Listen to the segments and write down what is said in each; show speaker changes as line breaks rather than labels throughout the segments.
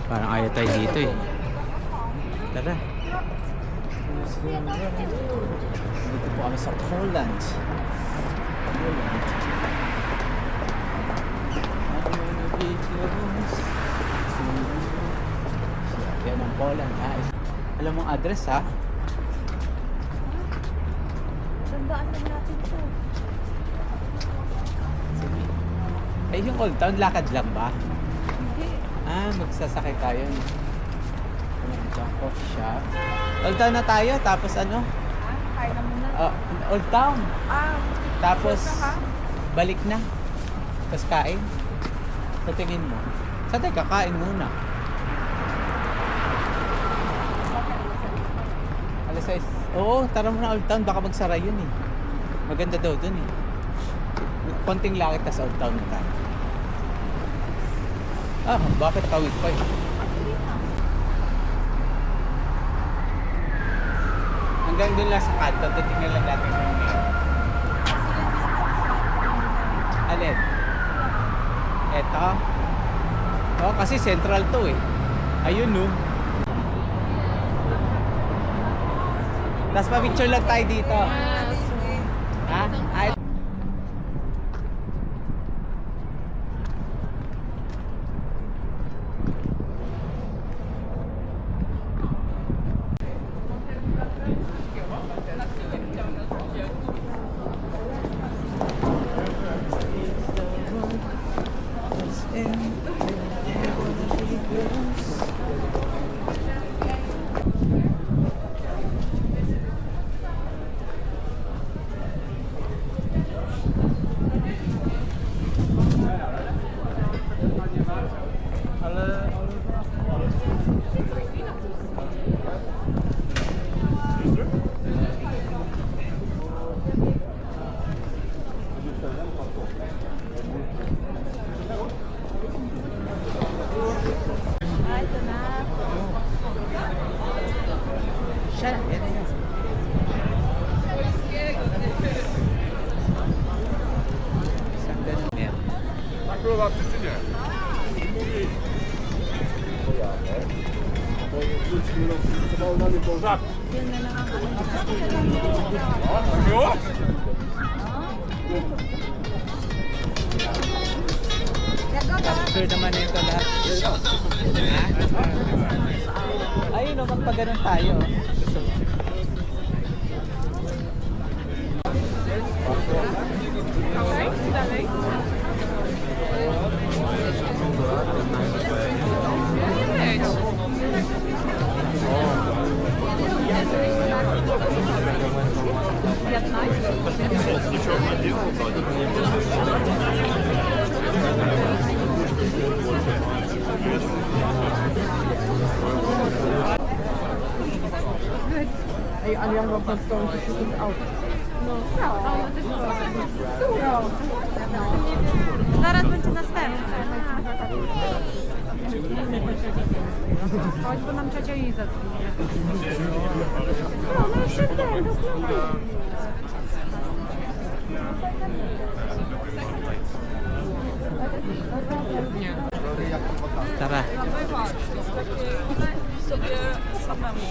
Parang ayaw tayo dito eh. Tara.
Dito po kami sa Poland. Yan ang Poland, guys. Alam mong address, ha?
Tandaan lang natin to.
Sige. Eh, yung Old Town, lakad lang ba?
Hindi.
Magsasakay tayo. Diyan, coffee shop. Old Town na tayo, tapos ano?
Kaya na muna.
Old Town. Tapos,
sure ka?
balik na. Tapos kain. Sa tingin mo. Saan tayo kakain muna? Alas 6. Oo, tara muna Old Town. Baka magsara yun eh. Maganda daw dun eh. Konting lakit na sa Old Town na tayo. Bakit tawid pa eh? Hanggang dun lang sa kanto. Titignan lang natin yung name. Alin? Eto? Kasi central to eh. Ayun no. Tapos pa-picture lang tayo dito. Ha? Ay.
Ito na.
Siya, yan na yan. Isang ganun meron.
Makrowa przyczynie.
Yan na lang ang ano.
Miło?
Sure naman na ito lahat. Ha? Ayun o, magpaganon tayo.
Ej, ale ja mam na stole to shoot it out.
Zaraz będzie następny. Chodź, bo nam ciocia Iza dzwoni. No jeszcze ten,
Tara.
sobie samemu.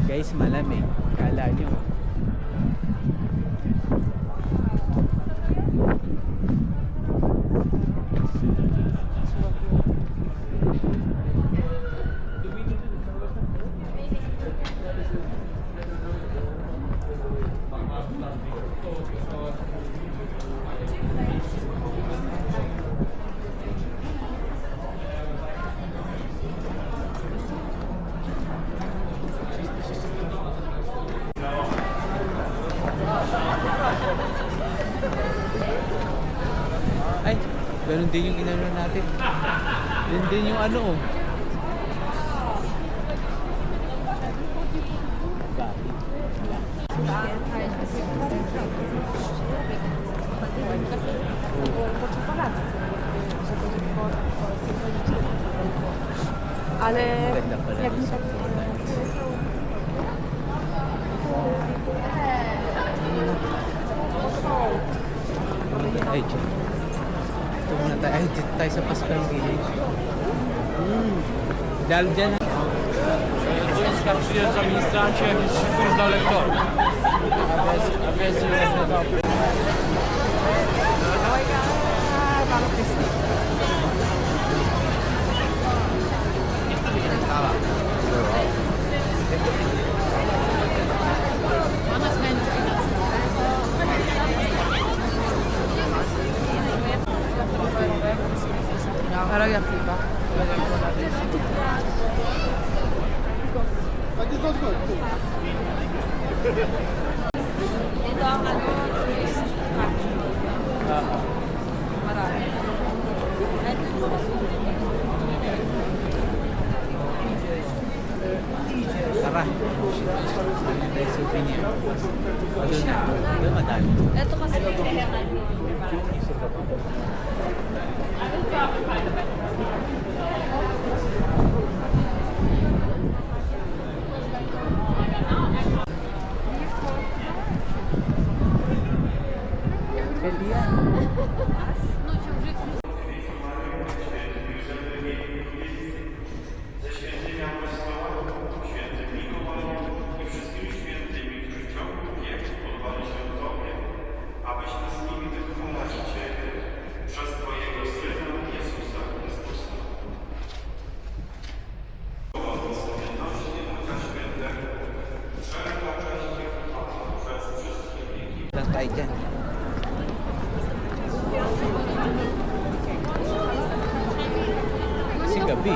Guys, malamig. Kala nyo. Ay, ganun din yung inano natin. Ganun din yung ano oh.
Ale
Ganda pala.
jak mi tak
Ay, dyan. Ito muna Ay, dito tayo sa Pascual Village. Dahil dyan.
Wojska przyjeżdża ministrancie, jakiś kurs dla lektorów.
A bez
Aragia flipa. Ito ang ano, tourist trap. Marami.
Tara. Tayo souvenir. Doon madami.
Ito kasi
Pwede yan.
Ze świętymi apostołami, świętym Mikołajem i wszystkimi świętymi, którzy w ciągu wieku oddali się Tobie, abyśmy z nimi wychwalali Ciebie przez Twojego Syna Jezusa Chrystusa. Błogosławieności Ducha Świętego, wszelka cześć i chwała przez wszystkie wieki.
Lang tayo dyan. Kasi gabi.